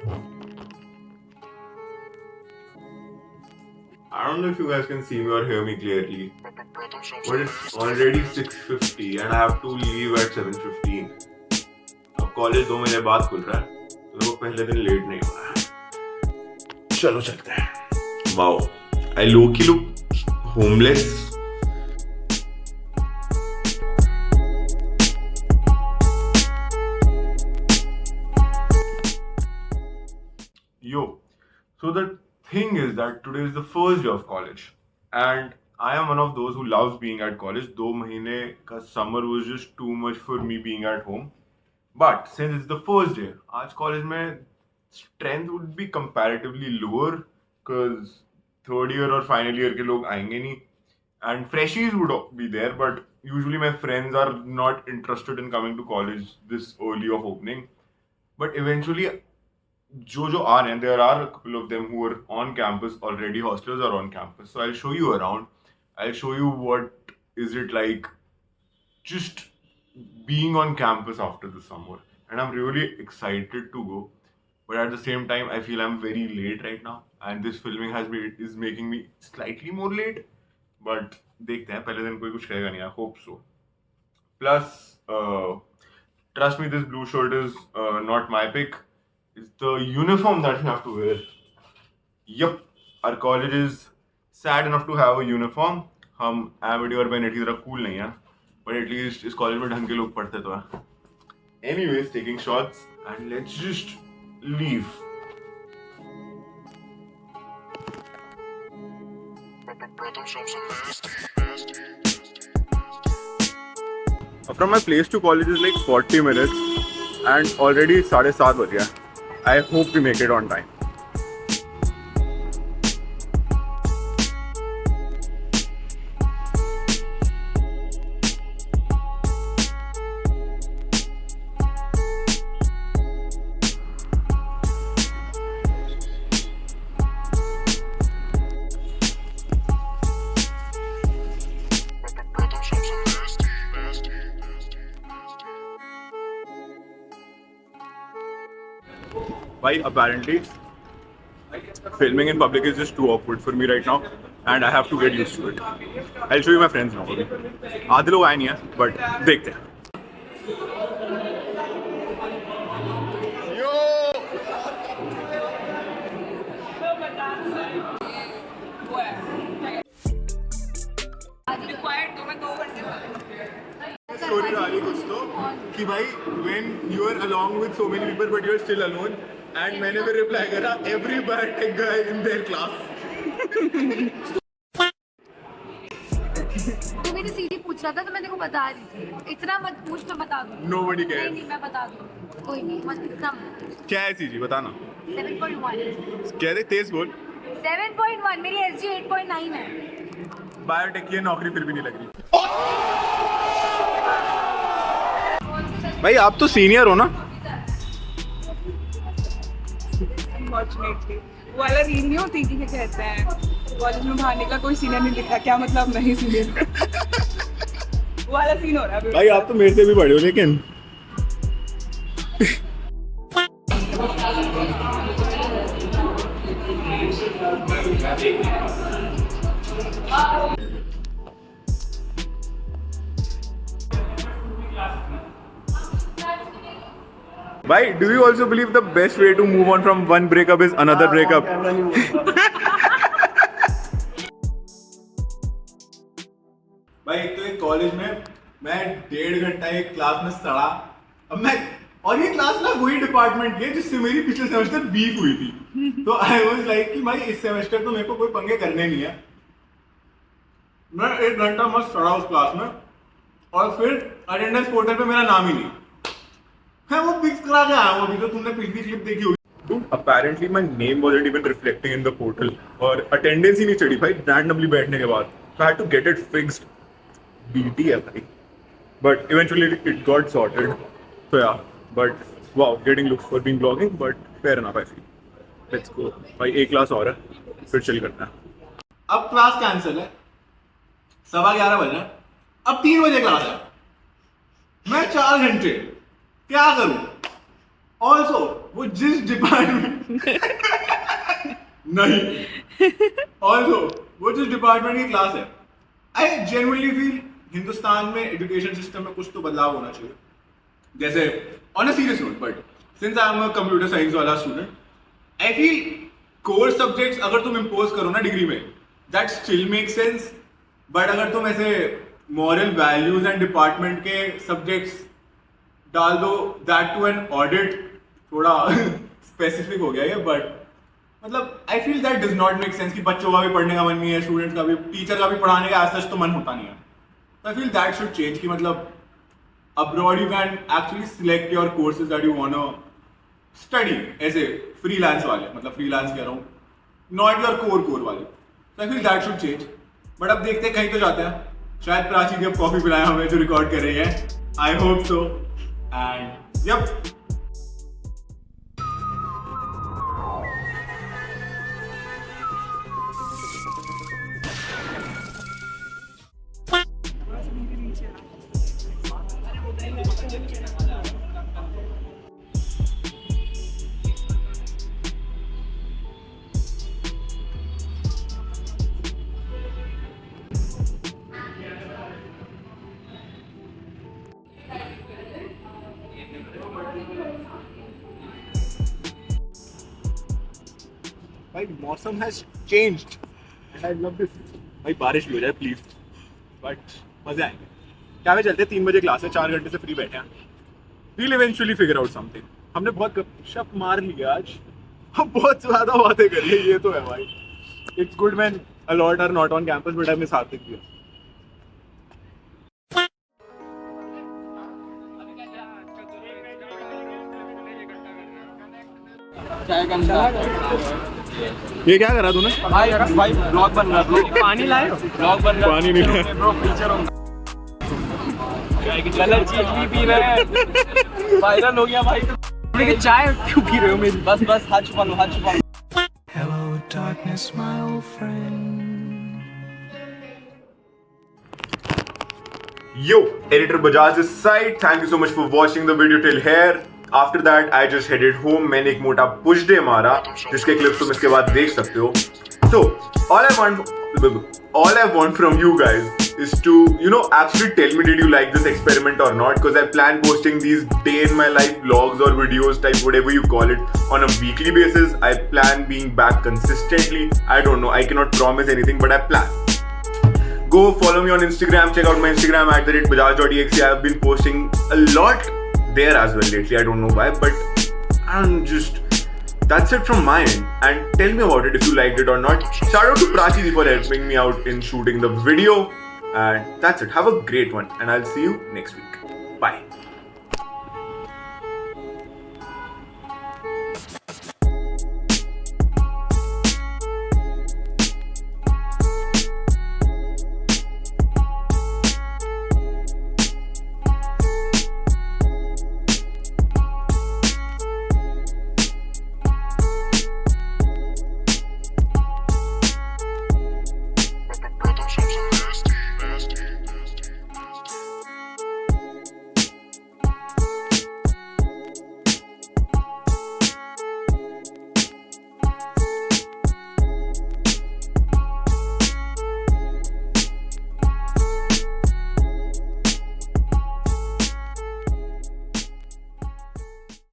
I don't know if you guys can see me or hear me clearly, but it's already 6:50 and I have to leave at 7:15. अब college 2 महीने बाद खुल रहा है, तो मेरे को पहले दिन लेट नहीं होना है। चलो चलते हैं। Wow, I low-key look homeless. Yo, so the thing is that today is the first day of college, and I am one of those who loves being at college. 2 महीने का summer was just too much for me being at home. But since it's the first day, आज college में strength would be comparatively lower because third year और final year के लोग आएंगे नहीं, and freshies would be there. But usually my friends are not interested in coming to college this early of opening. But eventually जो आ रहे हैं, there are a couple of them who are on campus already. Hostelers are on campus, so I'll show you around. I'll show you what is it like just being on campus after the summer, and I'm really excited to go. But at the same time, I feel I'm very late right now, and this filming is making me slightly more late. But देखते हैं, पहले दिन कोई कुछ कहेगा नहीं. I hope so. Plus, trust me, this blue shirt is not my pick. It's the uniform that we have to wear. Yup, our college is sad enough to have a uniform. हम Amity और Bennett की तरह cool नहीं हैं, but at least इस college में ढंग के लोग पढ़ते तो हैं. Anyways, taking shots and let's just leave. From my place to college is like 40 minutes, and already 7:30 बज गया. I hope we make it on time. Why apparently filming in public is just too awkward for me right now, and I have to get used to it. I'll show you my friends now. आधे लोग आए नहीं हैं, but देखते हैं. Story आ रही कुछ तो कि भाई when you are along with so many people but you are still alone, and मैंने फिर रिप्लाई करा every bad tech guy in their class. तू मेरी सीधी पूछ रहा था तो मैं तेरे को बता रही थी. इतना मत पूछ, मैं बता दूँ. Nobody cares. नहीं मैं बता दूँ. कोई नहीं, मत इतना मत. क्या है सीजी बताना. 7.1. कह रहे तेज बोल. 7.1. मेरी SG 8.9 है. बायोटेक की नौकरी फिर भी नहीं लग रही. भाई आप तो सीनियर हो ना. अनफॉर्चुनेटली वो वाला रील नहीं होती कि कहते हैं कॉलेज में बाहर निकला कोई सीनियर नहीं दिखा, क्या मतलब नहीं सीनियर. वो वाला सीन हो रहा है भाई आप तो मेरे से भी बड़े हो लेकिन. Why do you also believe the best way to move on from one breakup is another breakup? भाई एक तो एक कॉलेज में मैं 1.5 घंटा एक क्लास में सड़ा. अब मैं और ये क्लास ना वही डिपार्टमेंट की है जिससे मेरी पिछले सेमेस्टर बीफ हुई थी. तो आई वाज लाइक कि भाई इस सेमेस्टर तो मेरे को कोई पंगे करने नहीं है. मैं 1 घंटा मस्त सड़ा उस क्लास में, और फिर अटेंडेंस पोर्टल पे मेरा नाम ही नहीं. मैं वो फिक्स करा के आया हूँ अभी. तो तुमने पिछली क्लिप देखी होगी. Dude, apparently my name wasn't even reflecting in the portal, और attendance ही नहीं चढ़ी भाई randomly बैठने के बाद. So I had to get it fixed. BT है भाई. But eventually it got sorted. So yeah, but wow, getting looks for being blogging, but fair enough I feel. Let's go. भाई एक क्लास और है, फिर चिल करते हैं. अब क्लास कैंसिल है. 11:15 बज रहे हैं. अब 3 बजे क्लास है. मैं 4 घंटे क्या करूं? ऑल्सो वो जिस डिपार्टमेंट नहीं ऑल्सो वो जिस डिपार्टमेंट की क्लास है, आई जेन्युइनली फील हिंदुस्तान में एजुकेशन सिस्टम में कुछ तो बदलाव होना चाहिए. जैसे on a serious note, but since I am a computer science वाला student, I feel core subjects अगर तुम इम्पोज करो ना डिग्री में, that still make sense. But अगर तुम ऐसे मॉरल वैल्यूज एंड डिपार्टमेंट के सब्जेक्ट्स डाल दो, दैट टू एन ऑडिट, थोड़ा स्पेसिफिक हो गया ये. बट मतलब I feel that does not make sense कि बच्चों का भी पढ़ने का मन नहीं है, स्टूडेंट्स का भी, टीचर का भी पढ़ाने का ऐसा तो मन होता नहीं है. आई फील दैट शुड चेंज कि मतलब abroad you can actually select your courses that you want to study ऐसे freelance वाले, मतलब freelance कह रहा हूँ, not your core वाले. So I feel that should change. But अब देखते हैं, कहीं तो जाते हैं. शायद प्राची जी अब कॉफी पिलाएं हमें जो रिकॉर्ड कर रही है. I hope so. And yep. भाई मौसम has changed and I love this. भाई बारिश भी हो जाए प्लीज, बट मजे आएंगे. क्या में चलते, 3 बजे क्लास है, 4 घंटे से फ्री बैठे हैं. We'll eventually figure out something. हमने बहुत गपशप मार लिया आज, हम बहुत ज्यादा बातें करी है, ये तो है भाई. It's good man, a lot are not on campus but I miss Hardik भी. ये क्या करा तूने? भाई ब्लॉग बन रहा है. पानी लाए, ब्लॉग बन रहा है. पानी नहीं लाया. ब्रो फीचर होगा. गलत चीज भी पी रहे हैं, वायरल हो गया भाई. तो चाय क्यों पी रहे हो मेरी? बस हाथ छुपा लो, हाथ छुपा लो. Hello, darkness, my old friend. Yo, editor Bajaj this side. Thank you so much for watching the video till here. After that, I just headed home. मैंने एक मोटा push day मारा, जिसके clips तुम इसके बाद देख सकते हो. So, all I want from you guys is to, actually tell me, did you like this experiment or not? Because I plan posting these day in my life vlogs or videos type, whatever you call it, on a weekly basis. I plan being back consistently. I don't know. I cannot promise anything, but I plan. Go follow me on Instagram. Check out my Instagram @bajaj.exe. I have been posting a lot there as well lately. I don't know why, but I'm just, that's it from my end. And tell me about it if you liked it or not. Shout out to Prachi for helping me out in shooting the video. And that's it. Have a great one, and I'll see you next week. Bye.